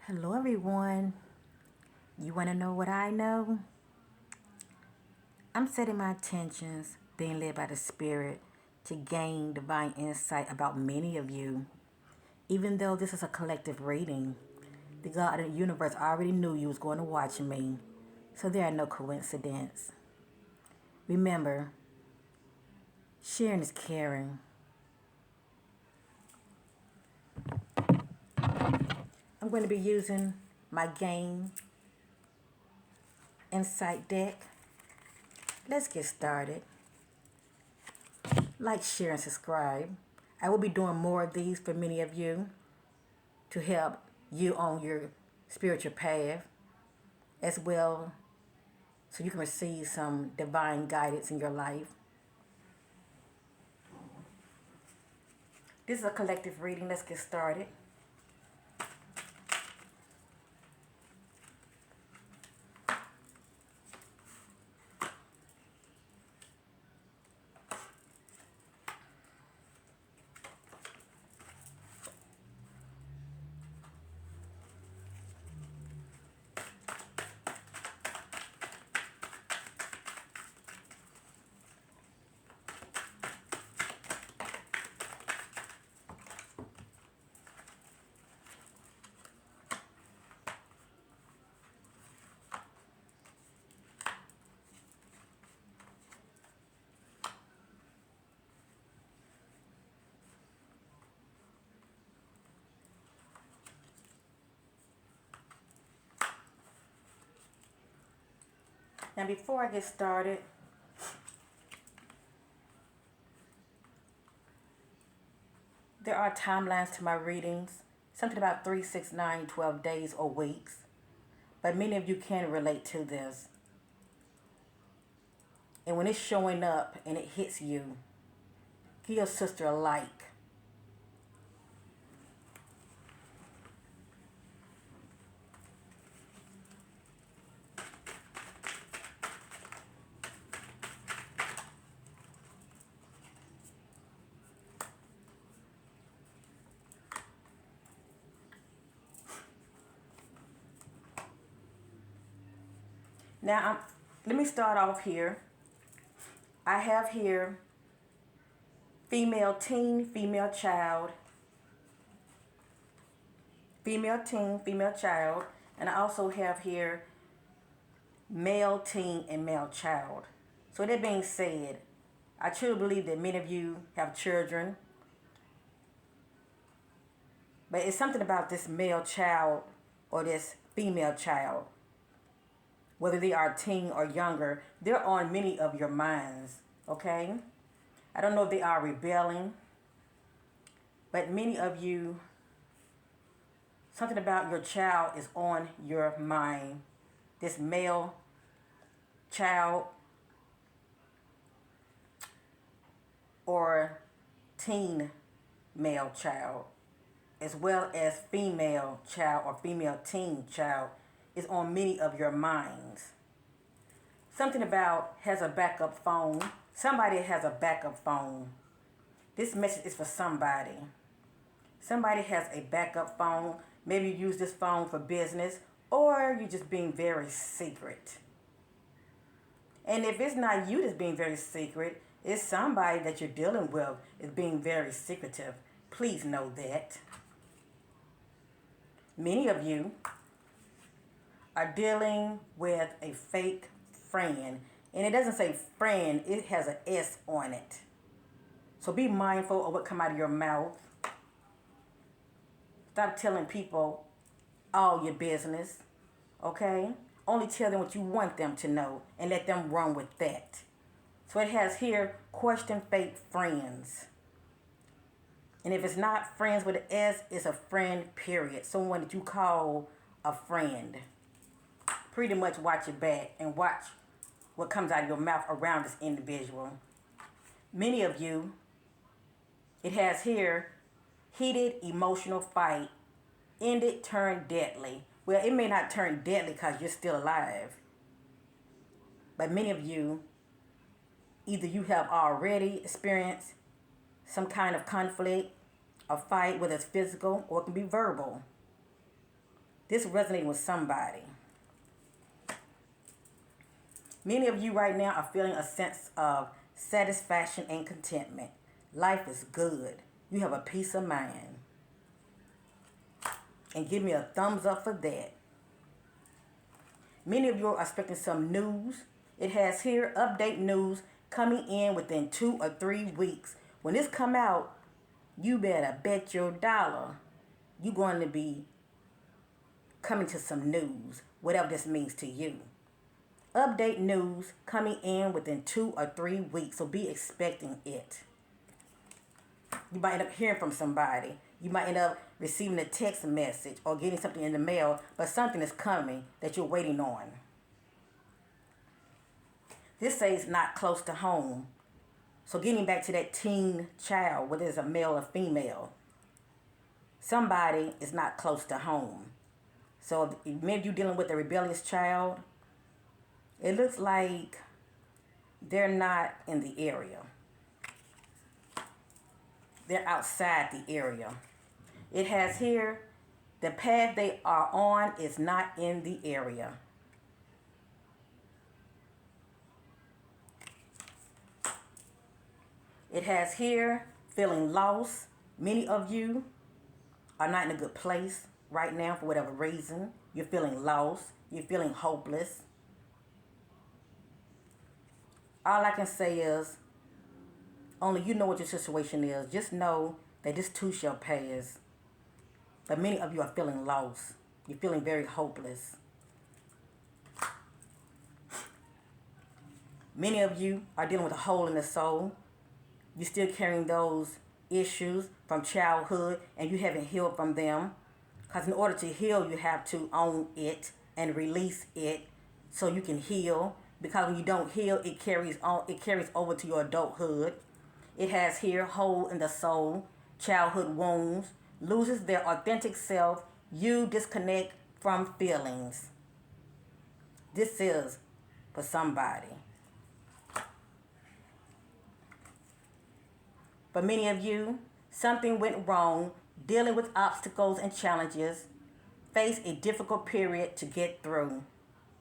Hello, everyone. You want to know what I know? I'm setting my intentions, being led by the Spirit, to gain divine insight about many of you. Even though this is a collective reading, the God of the universe already knew you was going to watch me, so there are no coincidences. Remember, sharing is caring. I'm going to be using my Gain Insight deck. Let's get started. Like, share, and subscribe. I will be doing more of these for many of you to help you on your spiritual path as well, so you can receive some divine guidance in your life. This is a collective reading. Let's get started. Now, before I get started, there are timelines to my readings, something about 3, 6, 9, 12 days or weeks, but many of you can relate to this. And when it's showing up and it hits you, give your sister a like. Now, let me start off here. I have here female teen, female child, female teen, female child, and I also have here male teen and male child. So that being said, I truly believe that many of you have children, but it's something about this male child or this female child, whether they are teen or younger, they're on many of your minds, okay? I don't know if they are rebelling, but many of you, something about your child is on your mind. This male child or teen male child, as well as female child or female teen child, is on many of your minds. Something about has a backup phone. Somebody has a backup phone. This message is for somebody. Somebody has a backup phone. Maybe you use this phone for business, or you're just being very secret. And if it's not you that's being very secret, it's somebody that you're dealing with is being very secretive. Please know that. Many of you are dealing with a fake friend. And it doesn't say friend, it has an S on it. So be mindful of what come out of your mouth. Stop telling people all your business, okay? Only tell them what you want them to know and let them run with that. So it has here, question fake friends. And if it's not friends with an S, it's a friend, period. Someone that you call a friend. Pretty much watch your back and watch what comes out of your mouth around this individual. Many of you, it has here, heated emotional fight, ended, turned deadly. Well, it may not turn deadly because you're still alive. But many of you, either you have already experienced some kind of conflict, a fight, whether it's physical or it can be verbal. This resonating with somebody. Many of you right now are feeling a sense of satisfaction and contentment. Life is good. You have a peace of mind. And give me a thumbs up for that. Many of you are expecting some news. It has here update news coming in within 2 or 3 weeks. When this come out, you better bet your dollar you're going to be coming to some news, whatever this means to you. Update news coming in within 2 or 3 weeks, so be expecting it. You might end up hearing from somebody. You might end up receiving a text message or getting something in the mail, but something is coming that you're waiting on. This says not close to home. So getting back to that teen child, whether it's a male or female, somebody is not close to home. So maybe you're dealing with a rebellious child. It looks like they're not in the area. They're outside the area. It has here, the path they are on is not in the area. It has here, feeling lost. Many of you are not in a good place right now for whatever reason. You're feeling lost. You're feeling hopeless. All I can say is, only you know what your situation is. Just know that this too shall pass. But many of you are feeling lost. You're feeling very hopeless. Many of you are dealing with a hole in the soul. You're still carrying those issues from childhood and you haven't healed from them. Because in order to heal, you have to own it and release it so you can heal. Because when you don't heal, it carries over to your adulthood. It has here hole in the soul, childhood wounds, loses their authentic self, you disconnect from feelings. This is for somebody. For many of you, something went wrong, dealing with obstacles and challenges, face a difficult period to get through.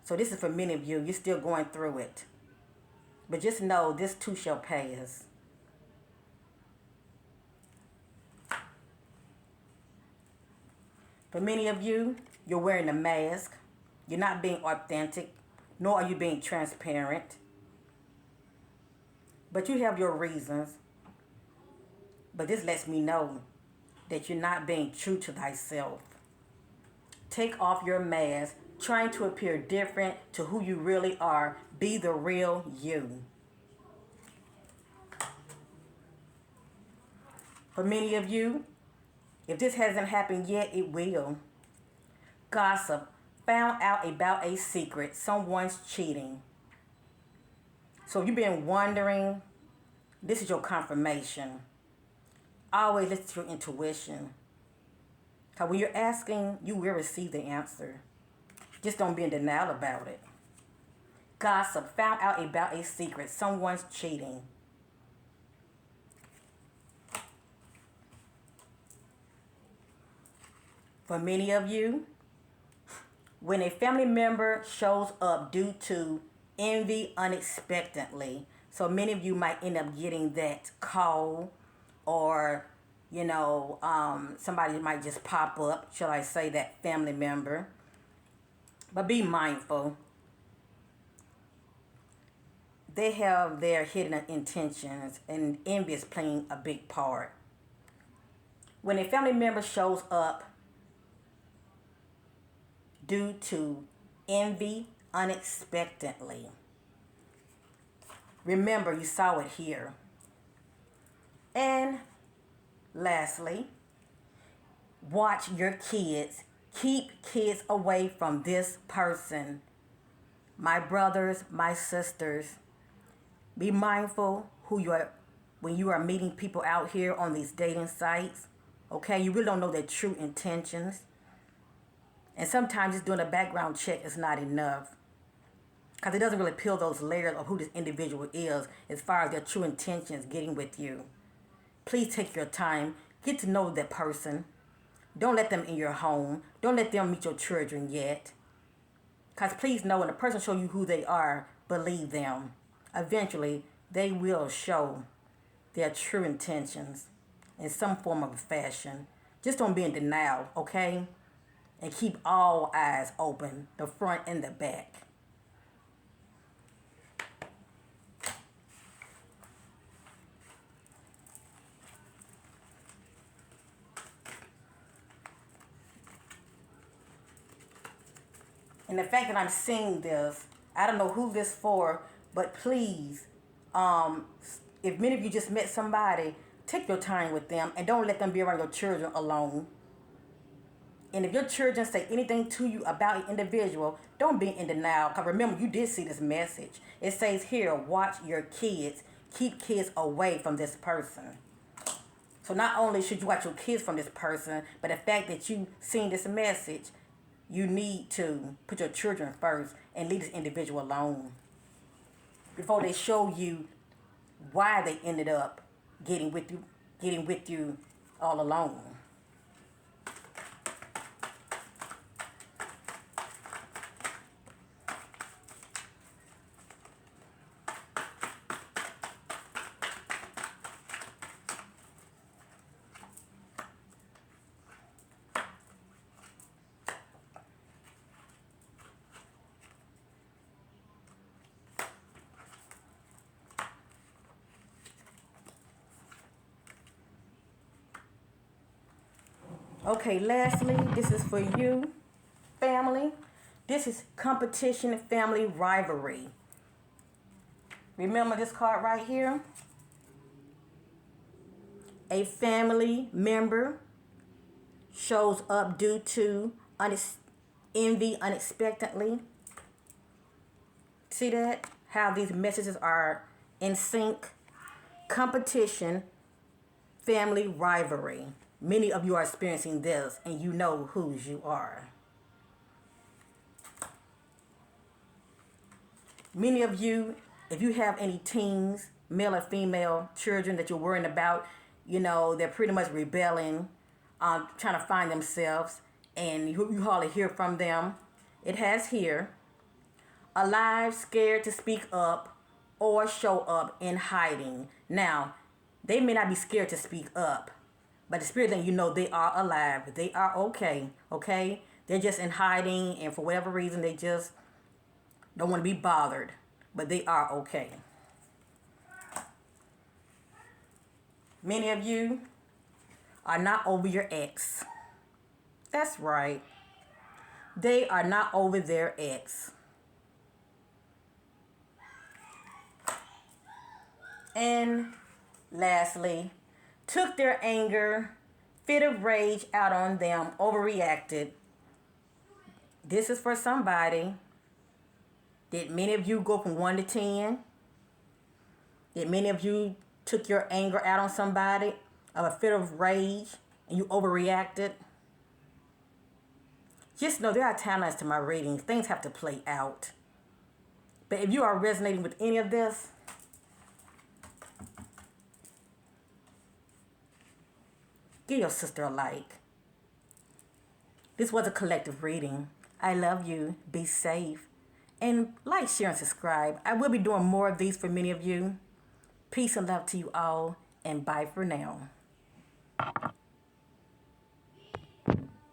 So this is for many of you. You're still going through it. But just know this too shall pass. For many of you, you're wearing a mask. You're not being authentic, nor are you being transparent. But you have your reasons. But this lets me know that you're not being true to thyself. Take off your mask, trying to appear different to who you really are. Be the real you. For many of you, if this hasn't happened yet, it will. Gossip. Found out about a secret. Someone's cheating. So if you've been wondering, this is your confirmation. Always listen to your intuition. Because when you're asking, you will receive the answer. Just don't be in denial about it. Gossip. Found out about a secret. Someone's cheating. For many of you, when a family member shows up due to envy unexpectedly, so many of you might end up getting that call or, somebody might just pop up, shall I say, that family member. But be mindful. They have their hidden intentions, and envy is playing a big part. When a family member shows up due to envy unexpectedly, remember you saw it here. And lastly, watch your kids. Keep kids away from this person. My brothers, my sisters, be mindful when you are meeting people out here on these dating sites. Okay, you really don't know their true intentions. And sometimes just doing a background check is not enough. Because it doesn't really peel those layers of who this individual is as far as their true intentions getting with you. Please take your time. Get to know that person. Don't let them in your home. Don't let them meet your children yet. Because please know, when a person show you who they are, believe them. Eventually, they will show their true intentions in some form of fashion. Just don't be in denial, okay? And keep all eyes open, the front and the back. And the fact that I'm seeing this, I don't know who this for, but please, if many of you just met somebody, take your time with them and don't let them be around your children alone. And if your children say anything to you about an individual, don't be in denial. Because remember, you did see this message. It says here, watch your kids. Keep kids away from this person. So not only should you watch your kids from this person, but the fact that you seen this message, you need to put your children first and leave this individual alone before they show you why they ended up getting with you all alone. Okay, lastly, this is for you, family. This is competition, family, rivalry. Remember this card right here? A family member shows up due to envy unexpectedly. See that? How these messages are in sync. Competition, family, rivalry. Many of you are experiencing this, and you know whose you are. Many of you, if you have any teens, male or female children that you're worrying about, you know, they're pretty much rebelling, trying to find themselves, and you hardly hear from them. It has here, alive, scared to speak up, or show up in hiding. Now, they may not be scared to speak up, but the spirit letting you know they are alive. They are okay, okay? They're just in hiding, and for whatever reason, they just don't want to be bothered. But they are okay. Many of you are not over your ex. That's right. They are not over their ex. And lastly, took their anger, fit of rage out on them, overreacted. This is for somebody. Did many of you go from 1 to 10? Did many of you took your anger out on somebody of a fit of rage and you overreacted? Just know there are timelines to my readings. Things have to play out. But if you are resonating with any of this, give your sister a like. This was a collective reading. I love you. Be safe. And like, share, and subscribe. I will be doing more of these for many of you. Peace and love to you all. And bye for now.